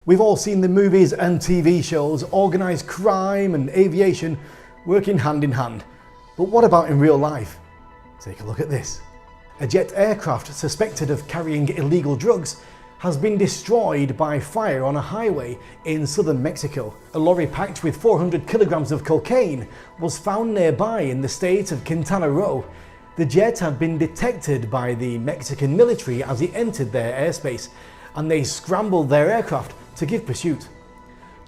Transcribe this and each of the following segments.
We've all seen the movies and TV shows, organised crime and aviation working hand in hand. But what about in real life? Take a look at this. A jet aircraft suspected of carrying illegal drugs has been destroyed by fire on a highway in southern Mexico. A lorry packed with 400 kilograms of cocaine was found nearby in the state of Quintana Roo. The jet had been detected by the Mexican military as it entered their airspace, and they scrambled their aircraft to give pursuit.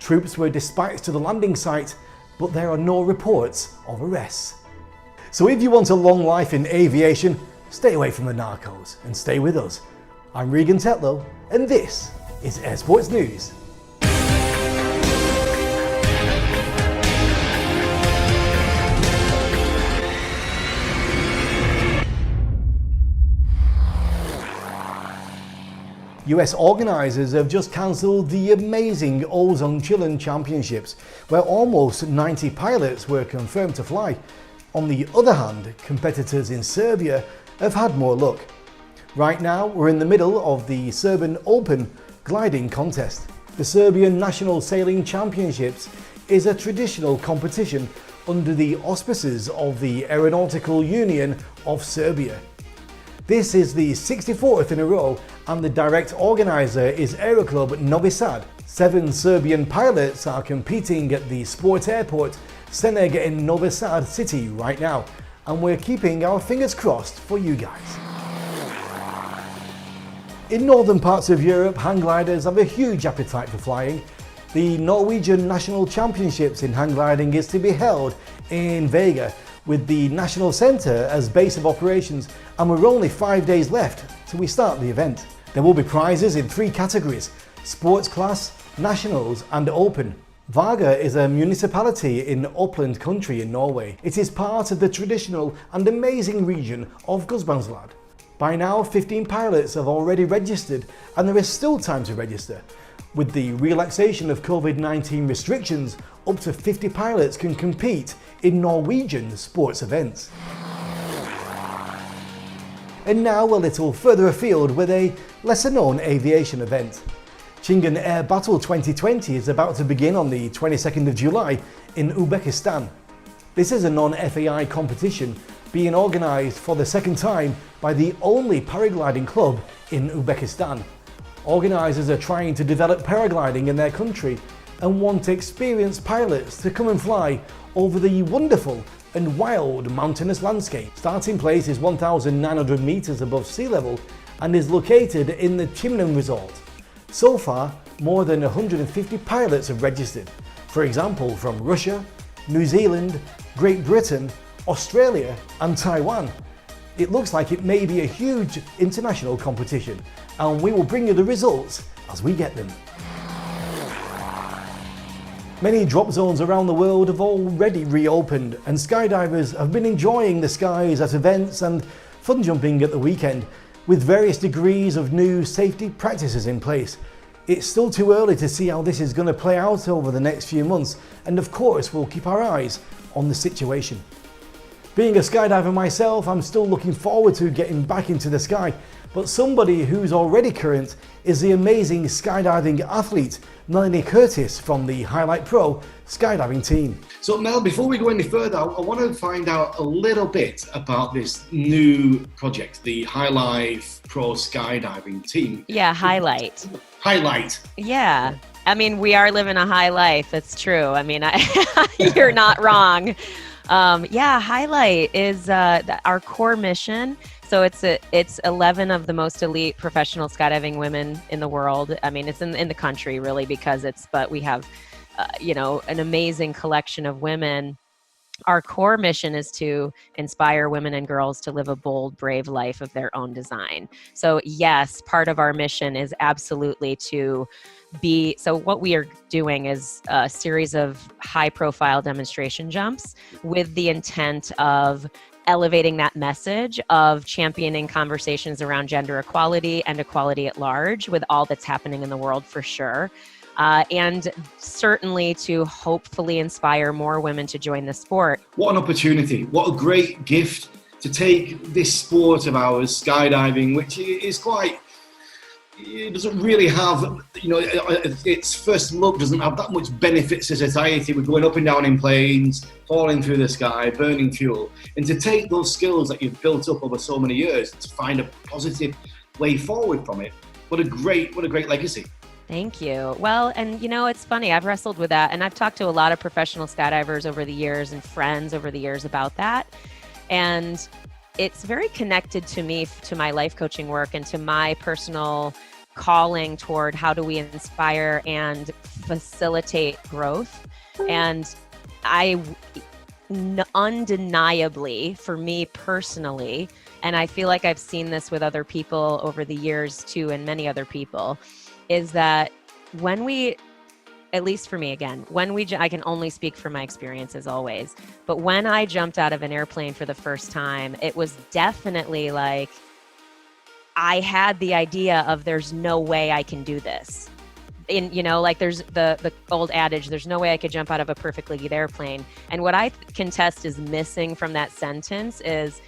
Troops were dispatched to the landing site, but there are no reports of arrests. So if you want a long life in aviation, stay away from the narcos and stay with us. I'm Regan Tetlow, and this is Air Sports News. US organisers have just cancelled the amazing Ozone Chillon Championships, where almost 90 pilots were confirmed to fly. On the other hand, competitors in Serbia have had more luck. Right now, we're in the middle of the Serbian Open gliding contest. The Serbian National Sailing Championships is a traditional competition under the auspices of the Aeronautical Union of Serbia. This is the 64th in a row, and the direct organiser is Aeroclub Novi Sad. 7 Serbian pilots are competing at the sport airport Seneg in Novi Sad city right now, and we're keeping our fingers crossed for you guys. In northern parts of Europe, hang gliders have a huge appetite for flying. The Norwegian National Championships in hang gliding is to be held in Vega, with the National Centre as base of operations, and we're only 5 days left till we start the event. There will be prizes in 3 categories: Sports Class, Nationals and Open. Vaga is a municipality in upland country in Norway. It is part of the traditional and amazing region of Gudbrandsdal. By now, 15 pilots have already registered, and there is still time to register. With the relaxation of COVID-19 restrictions, up to 50 pilots can compete in Norwegian sports events. And now a little further afield with a lesser known aviation event. Chingan Air Battle 2020 is about to begin on the 22nd of July in Uzbekistan. This is a non-FAI competition being organised for the second time by the only paragliding club in Uzbekistan. Organisers are trying to develop paragliding in their country and want experienced pilots to come and fly over the wonderful and wild mountainous landscape. Starting place is 1,900 metres above sea level and is located in the Chimnam Resort. So far, more than 150 pilots have registered, for example from Russia, New Zealand, Great Britain, Australia and Taiwan. It looks like it may be a huge international competition, and we will bring you the results as we get them. Many drop zones around the world have already reopened, and skydivers have been enjoying the skies at events and fun jumping at the weekend, with various degrees of new safety practices in place. It's still too early to see how this is going to play out over the next few months, and of course we'll keep our eyes on the situation. Being a skydiver myself, I'm still looking forward to getting back into the sky, but somebody who's already current is the amazing skydiving athlete Melanie from the Highlight Pro skydiving team. So Mel, before we go any further, I want to find out a little bit about this new project, the Highlight Pro skydiving team. Yeah, Highlight. Highlight. Yeah. I mean, we are living a high life. It's true. I mean, you're not wrong. Highlight is our core mission. So it's 11 of the most elite professional skydiving women in the world. I mean, it's in the country really, because but we have, an amazing collection of women. Our core mission is to inspire women and girls to live a bold, brave life of their own design. So yes, part of our mission is absolutely so what we are doing is a series of high-profile demonstration jumps with the intent of elevating that message of championing conversations around gender equality and equality at large with all that's happening in the world for sure. And certainly to hopefully inspire more women to join the sport. What an opportunity. What a great gift to take this sport of ours, skydiving, which is quite it doesn't really have, its first look doesn't have that much benefits to society. We're going up and down in planes, falling through the sky, burning fuel. And to take those skills that you've built up over so many years to find a positive way forward from it, what a great legacy. Thank you. Well, and it's funny, I've wrestled with that, and I've talked to a lot of professional skydivers over the years and friends over the years about that. And it's very connected to me, to my life coaching work and to my personal calling toward how do we inspire and facilitate growth. And undeniably, for me personally, and I feel like I've seen this with other people over the years too, and many other people, is that when we, at least for me again, I can only speak from my experiences always, but when I jumped out of an airplane for the first time, it was definitely like, I had the idea of there's no way I can do this. Like there's the old adage, there's no way I could jump out of a perfectly good airplane. And what I contest is missing from that sentence is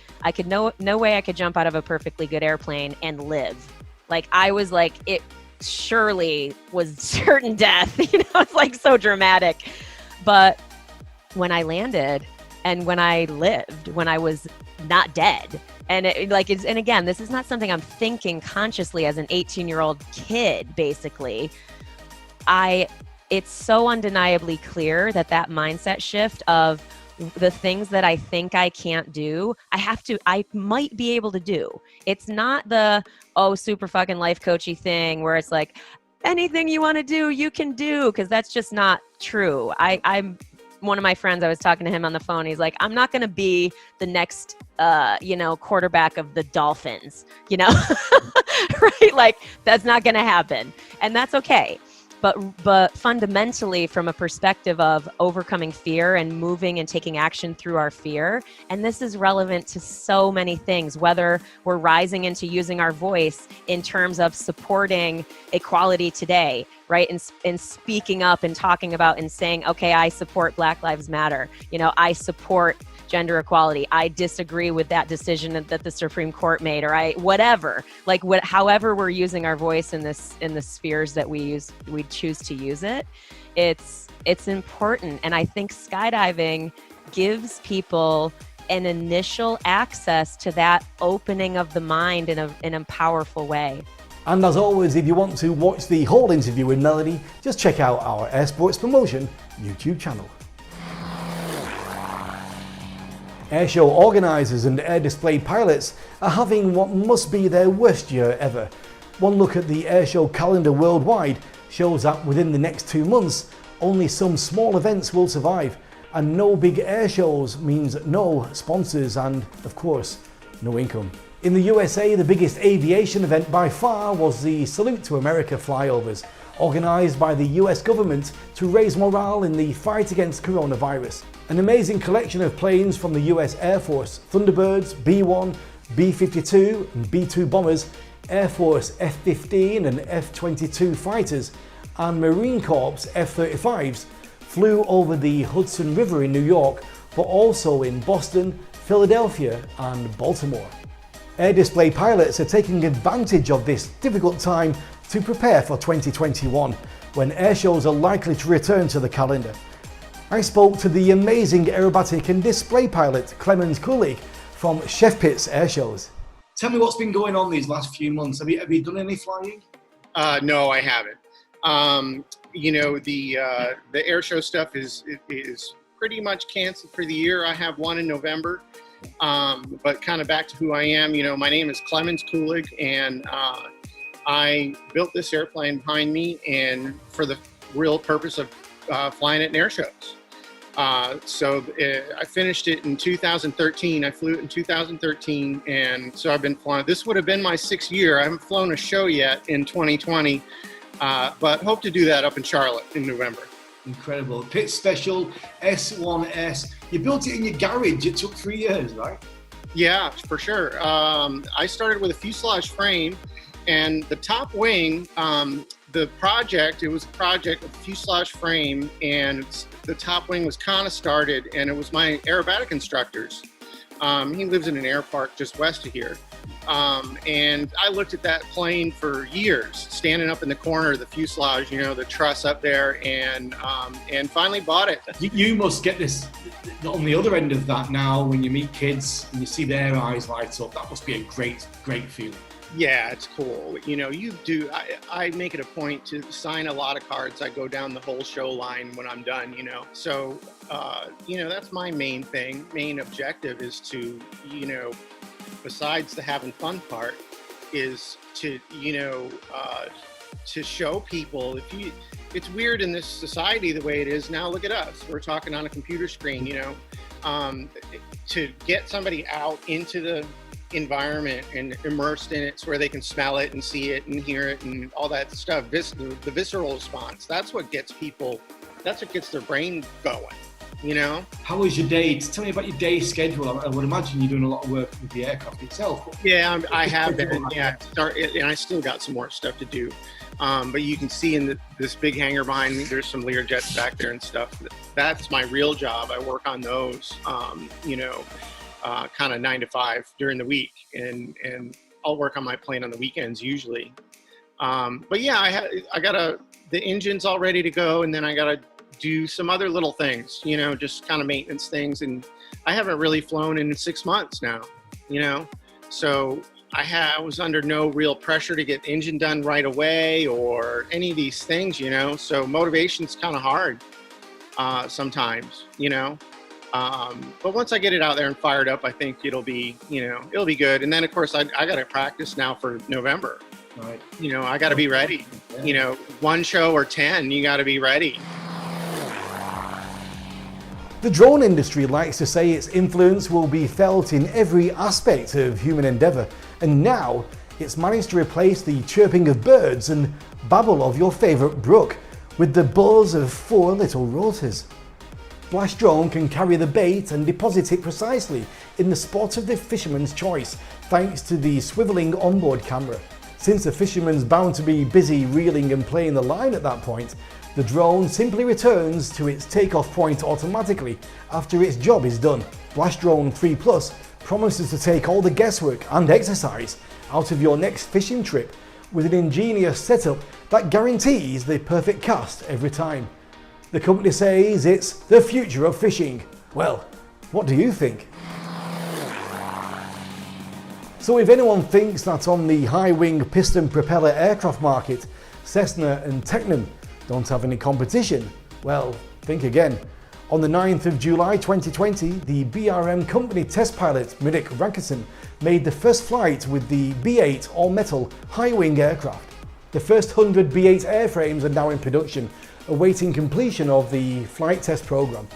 no way I could jump out of a perfectly good airplane and live. Like I was like, it surely was certain death, it's like so dramatic. But when I landed and when I lived, when I was not dead, and and again, this is not something I'm thinking consciously as an 18-year-old kid, basically. It's so undeniably clear that mindset shift of the things that I think I can't do, I might be able to do. It's not the, super fucking life coachy thing where it's like, anything you want to do, you can do, because that's just not true. I'm one of my friends, I was talking to him on the phone. He's like, I'm not going to be the next, quarterback of the Dolphins, right? Like that's not going to happen. And that's okay. But fundamentally, from a perspective of overcoming fear and moving and taking action through our fear, and this is relevant to so many things, whether we're rising into using our voice in terms of supporting equality today, right? And speaking up and talking about and saying, okay, I support Black Lives Matter. I support gender equality. I disagree with that decision that the Supreme Court made, or whatever. Like however we're using our voice in the spheres that we choose to use it. It's important, and I think skydiving gives people an initial access to that opening of the mind in a powerful way. And as always, if you want to watch the whole interview with Melanie, just check out our Air Sports Promotion YouTube channel. Airshow organisers and air display pilots are having what must be their worst year ever. One look at the airshow calendar worldwide shows that within the next 2 months, only some small events will survive, and no big airshows means no sponsors and, of course, no income. In the USA, the biggest aviation event by far was the Salute to America flyovers, organised by the US government to raise morale in the fight against coronavirus. An amazing collection of planes from the US Air Force, Thunderbirds, B-1, B-52 and B-2 bombers, Air Force F-15 and F-22 fighters, and Marine Corps F-35s flew over the Hudson River in New York, but also in Boston, Philadelphia and Baltimore. Air display pilots are taking advantage of this difficult time to prepare for 2021, when air shows are likely to return to the calendar. I spoke to the amazing aerobatic and display pilot Clemens Kulig from Chef Pit's Airshows. Tell me what's been going on these last few months. Have you done any flying? No, I haven't. The air show stuff is pretty much canceled for the year. I have one in November. But kind of back to who I am, my name is Clemens Kulig, and I built this airplane behind me and for the real purpose of flying it in air shows. So I finished it in 2013. I flew it in 2013, and so I've been flying. This would have been my 6th year. I haven't flown a show yet in 2020, but hope to do that up in Charlotte in November. Incredible. Pit Special S1S. You built it in your garage. It took 3 years, right? Yeah, for sure. I started with a fuselage frame, and the top wing, it was a project of fuselage frame, and the top wing was kind of started, and it was my aerobatic instructor's. He lives in an air park just west of here. And I looked at that plane for years, standing up in the corner of the fuselage, the truss up there, and finally bought it. You must get this on the other end of that now when you meet kids and you see their eyes light up. That must be a great, great feeling. Yeah, it's cool. I make it a point to sign a lot of cards. I go down the whole show line when I'm done, So, that's my main thing. Main objective is to, besides the having fun part, is to, to show people it's weird in this society the way it is now. Look at us. We're talking on a computer screen, to get somebody out into the environment and immersed in it so where they can smell it and see it and hear it and all that stuff. The visceral response, that's what gets their brain going, How was your day? Tell me about your day schedule. I would imagine you're doing a lot of work with the aircraft itself. Yeah, I have been. Yeah, and I still got some more stuff to do. But you can see in this big hangar behind me, there's some Learjets back there and stuff. That's my real job. I work on those, kind of 9 to 5 during the week, and I'll work on my plane on the weekends usually. But yeah, I got the engine's all ready to go, and then I got to do some other little things, just kind of maintenance things. And I haven't really flown in 6 months now, so I was under no real pressure to get engine done right away or any of these things, so motivation's kind of hard sometimes, but once I get it out there and fired up, I think it'll be good. And then of course I got to practice now for November. Right. I got to be ready. Yeah. One show or 10, you got to be ready. The drone industry likes to say its influence will be felt in every aspect of human endeavour, and now it's managed to replace the chirping of birds and babble of your favourite brook with the buzz of 4 little rotors. Blast Drone can carry the bait and deposit it precisely in the spot of the fisherman's choice, thanks to the swivelling onboard camera. Since the fisherman's bound to be busy reeling and playing the line at that point, the drone simply returns to its takeoff point automatically after its job is done. Blast Drone 3 Plus promises to take all the guesswork and exercise out of your next fishing trip with an ingenious setup that guarantees the perfect cast every time. The company says it's the future of fishing. Well, what do you think? So if anyone thinks that on the high-wing piston propeller aircraft market, Cessna and Tecnam don't have any competition, well, think again. On the 9th of July 2020, the BRM company test pilot Mirik Rankerson made the first flight with the B8 all-metal high-wing aircraft. The first 100 B8 airframes are now in production, awaiting completion of the flight test program.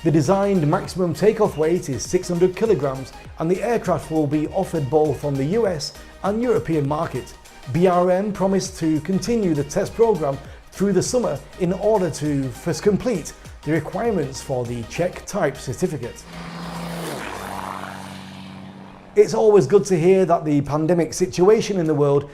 The designed maximum takeoff weight is 600 kilograms, and the aircraft will be offered both on the US and European market. BRM promised to continue the test program through the summer in order to first complete the requirements for the Czech type certificate. It's always good to hear that the pandemic situation in the world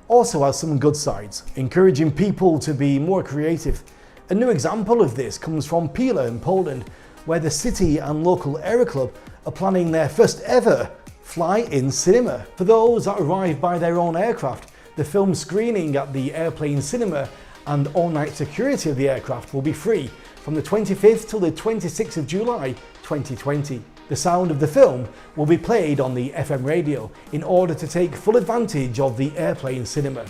also has some good sides, encouraging people to be more creative. A new example of this comes from Pila in Poland, where the city and local aero club are planning their first ever fly-in cinema. For those that arrive by their own aircraft, the film screening at the airplane cinema and all-night security of the aircraft will be free from the 25th till the 26th of July 2020. The sound of the film will be played on the FM radio in order to take full advantage of the airplane cinema.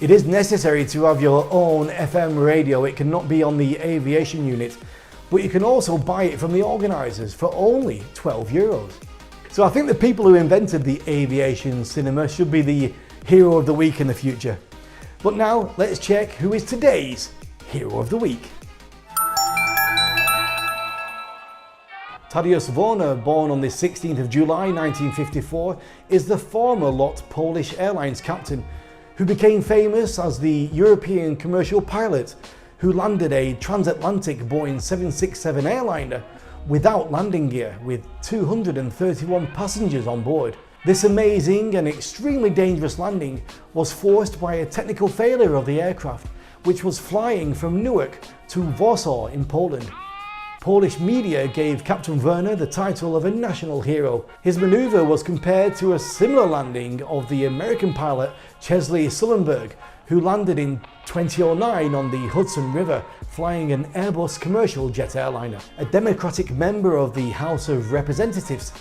It is necessary to have your own FM radio. It cannot be on the aviation unit, but you can also buy it from the organisers for only €12. So I think the people who invented the aviation cinema should be the hero of the week in the future. But now let's check who is today's hero of the week. Tadeusz Warner, born on the 16th of July 1954, is the former LOT Polish Airlines captain who became famous as the European commercial pilot who landed a transatlantic Boeing 767 airliner without landing gear with 231 passengers on board. This amazing and extremely dangerous landing was forced by a technical failure of the aircraft, which was flying from Newark to Warsaw in Poland. Polish media gave Captain Werner the title of a national hero. His manoeuvre was compared to a similar landing of the American pilot Chesley Sullenberg, who landed in 2009 on the Hudson River, flying an Airbus commercial jet airliner. A Democratic member of the House of Representatives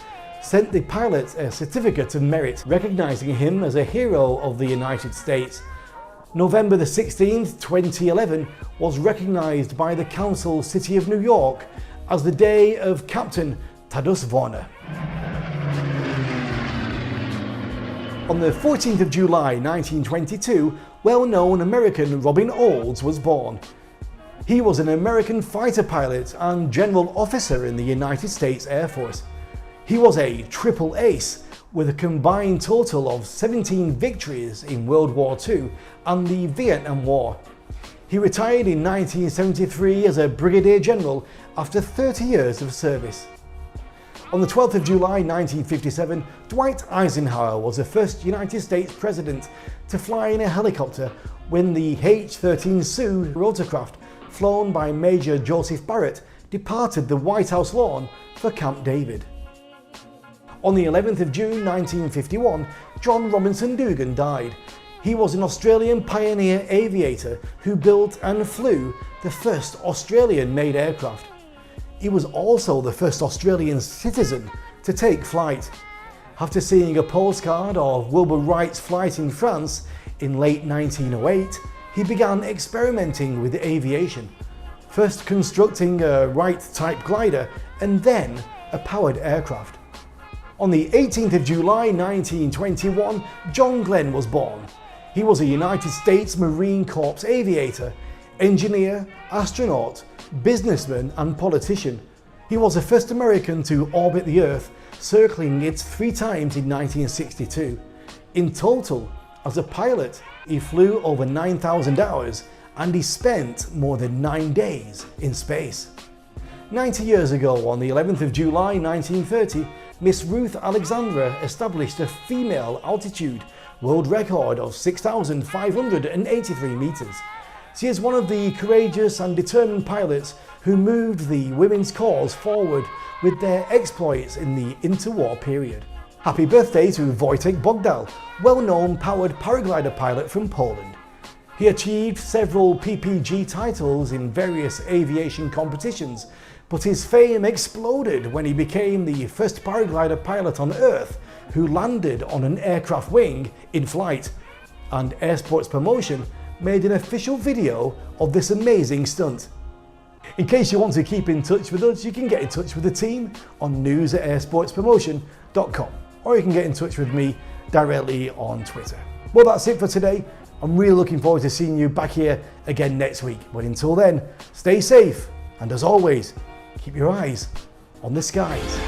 sent the pilot a certificate of merit, recognizing him as a hero of the United States. November the 16th, 2011 was recognized by the Council City of New York as the day of Captain Tadeusz Werner. On the 14th of July 1922, well-known American Robin Olds was born. He was an American fighter pilot and general officer in the United States Air Force. He was a triple ace, with a combined total of 17 victories in World War II and the Vietnam War. He retired in 1973 as a brigadier general after 30 years of service. On the 12th of July 1957, Dwight Eisenhower was the first United States president to fly in a helicopter when the H-13 Sioux rotorcraft, flown by Major Joseph Barrett, departed the White House lawn for Camp David. On the 11th of June 1951, John Robinson Dugan died. He was an Australian pioneer aviator who built and flew the first Australian-made aircraft. He was also the first Australian citizen to take flight. After seeing a postcard of Wilbur Wright's flight in France in late 1908, he began experimenting with aviation, first constructing a Wright-type glider and then a powered aircraft. On the 18th of July 1921, John Glenn was born. He was a United States Marine Corps aviator, engineer, astronaut, businessman and politician. He was the first American to orbit the Earth, circling it 3 times in 1962. In total, as a pilot, he flew over 9,000 hours and he spent more than 9 days in space. 90 years ago, on the 11th of July 1930, Miss Ruth Alexandra established a female altitude world record of 6,583 meters. She is one of the courageous and determined pilots who moved the women's cause forward with their exploits in the interwar period. Happy birthday to Wojtek Bogdal, well-known powered paraglider pilot from Poland. He achieved several PPG titles in various aviation competitions, but his fame exploded when he became the first paraglider pilot on Earth who landed on an aircraft wing in flight, and Air Sports Promotion made an official video of this amazing stunt. In case you want to keep in touch with us, you can get in touch with the team on news@airsportspromotion.com, or you can get in touch with me directly on Twitter. Well, that's it for today. I'm really looking forward to seeing you back here again next week. But until then, stay safe, and as always, keep your eyes on the skies.